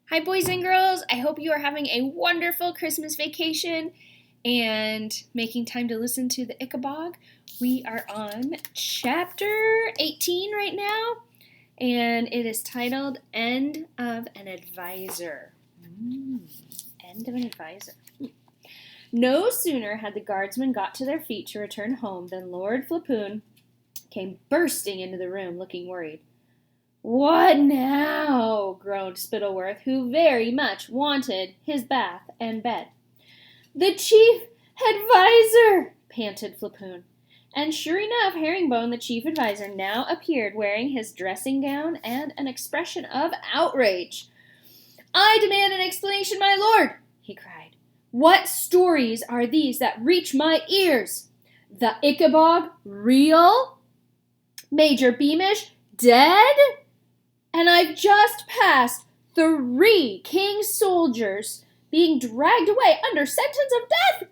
Hi, boys and girls. I hope you are having a wonderful Christmas vacation and making time to listen to the Ickabog. We are on chapter 18 right now, and it is titled End of an Advisor. End of an Advisor. No sooner had the guardsmen got to their feet to return home than Lord Flapoon came bursting into the room, looking worried. "What now?" groaned Spittleworth, who very much wanted his bath and bed. "The chief advisor!" panted Flapoon. And sure enough, Herringbone, the chief advisor, now appeared wearing his dressing gown and an expression of outrage. "I demand an explanation, my lord!" he cried. "What stories are these that reach my ears? The Ickabog real? Major Beamish dead? And I've just passed 3 king's soldiers being dragged away under sentence of death.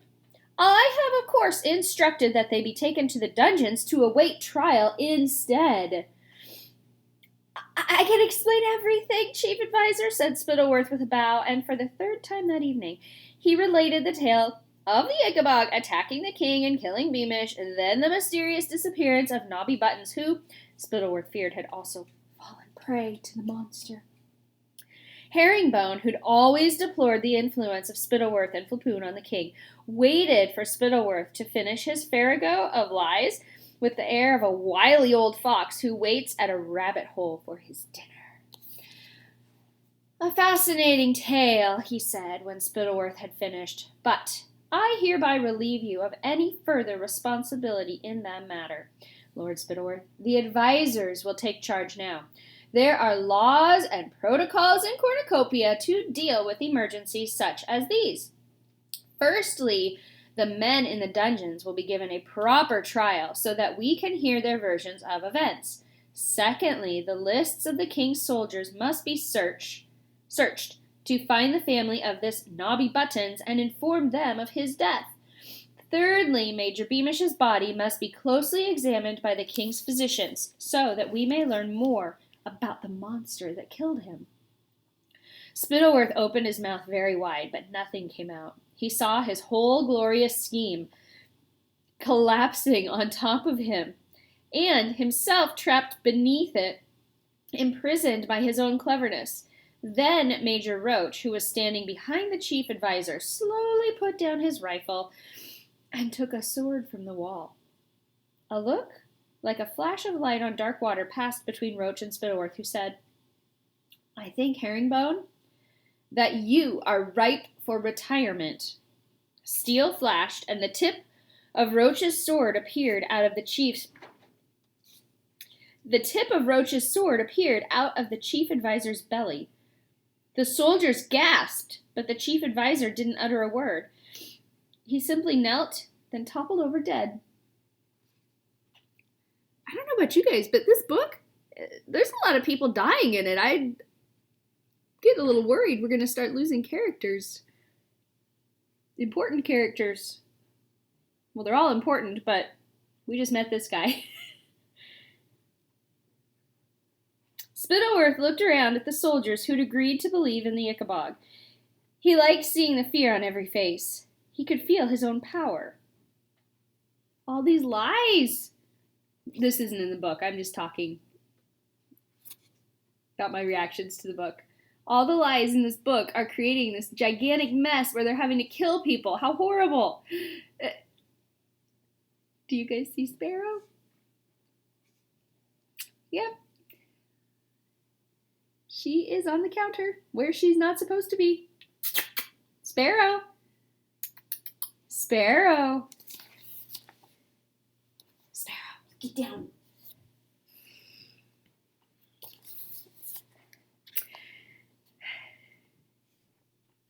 I have, of course, instructed that they be taken to the dungeons to await trial instead." I can explain everything, Chief Advisor," said Spittleworth with a bow, and for the 3rd time that evening he related the tale of the Ickabog attacking the king and killing Beamish, then the mysterious disappearance of Nobby Buttons, who, Spittleworth feared, had also fallen prey to the monster. Herringbone, who'd always deplored the influence of Spittleworth and Flapoon on the king, waited for Spittleworth to finish his farrago of lies with the air of a wily old fox who waits at a rabbit hole for his dinner. "A fascinating tale," he said when Spittleworth had finished, "but I hereby relieve you of any further responsibility in that matter. Lord Spittleworth, the advisors will take charge now. There are laws and protocols in Cornucopia to deal with emergencies such as these. Firstly, the men in the dungeons will be given a proper trial so that we can hear their versions of events. Secondly, the lists of the king's soldiers must be searched to find the family of this Nobby Buttons and inform them of his death. Thirdly, Major Beamish's body must be closely examined by the king's physicians so that we may learn more about the monster that killed him." Spittleworth opened his mouth very wide, but nothing came out. He saw his whole glorious scheme collapsing on top of him, and himself trapped beneath it, imprisoned by his own cleverness. Then Major Roach, who was standing behind the chief advisor, slowly put down his rifle and took a sword from the wall. A look like a flash of light on dark water passed between Roach and Spittleworth, who said, "I think, Herringbone, that you are ripe for retirement." Steel flashed, and the tip of Roach's sword appeared out of the chief advisor's belly. The soldiers gasped, but the chief advisor didn't utter a word. He simply knelt, then toppled over dead. I don't know about you guys, but this book, there's a lot of people dying in it. I get a little worried we're going to start losing characters. Important characters. Well, they're all important, but we just met this guy. Spittleworth looked around at the soldiers who'd agreed to believe in the Ickabog. He liked seeing the fear on every face. He could feel his own power. All these lies! This isn't in the book. I'm just talking about my reactions to the book. All the lies in this book are creating this gigantic mess where they're having to kill people. How horrible! Do you guys see Sparrow? Yep. She is on the counter where she's not supposed to be. Sparrow! Sparrow! Sparrow, get down.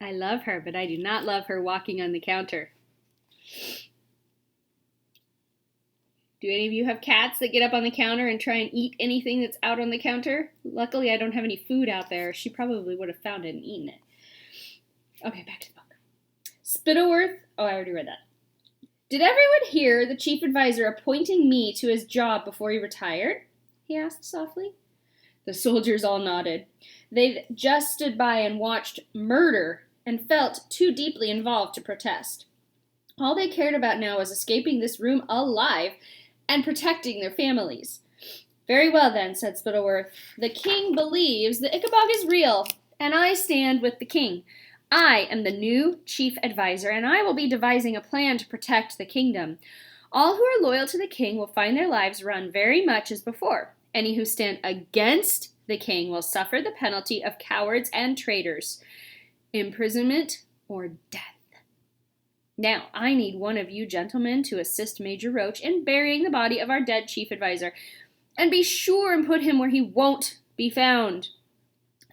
I love her, but I do not love her walking on the counter. Do any of you have cats that get up on the counter and try and eat anything that's out on the counter? Luckily, I don't have any food out there. She probably would have found it and eaten it. Okay, back to the book. Spittleworth. Oh, I already read that. "Did everyone hear the chief advisor appointing me to his job before he retired?" he asked softly. The soldiers all nodded. They'd just stood by and watched murder and felt too deeply involved to protest. All they cared about now was escaping this room alive and protecting their families. Very well then, said Spittleworth. The king believes the Ickabog is real, and I stand with the king. I am the new chief advisor, and I will be devising a plan to protect the kingdom. All who are loyal to the king will find their lives run very much as before. Any who stand against the king will suffer the penalty of cowards and traitors, imprisonment or death. Now, I need one of you gentlemen to assist Major Roach in burying the body of our dead chief advisor, and be sure and put him where he won't be found.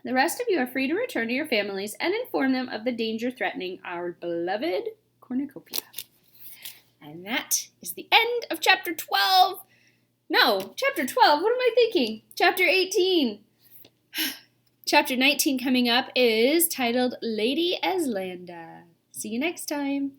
The rest of you are free to return to your families and inform them of the danger threatening our beloved cornucopia. And that is the end of chapter 12. No, chapter 12, what am I thinking? Chapter 18. Chapter 19 coming up is titled Lady Eslanda. See you next time.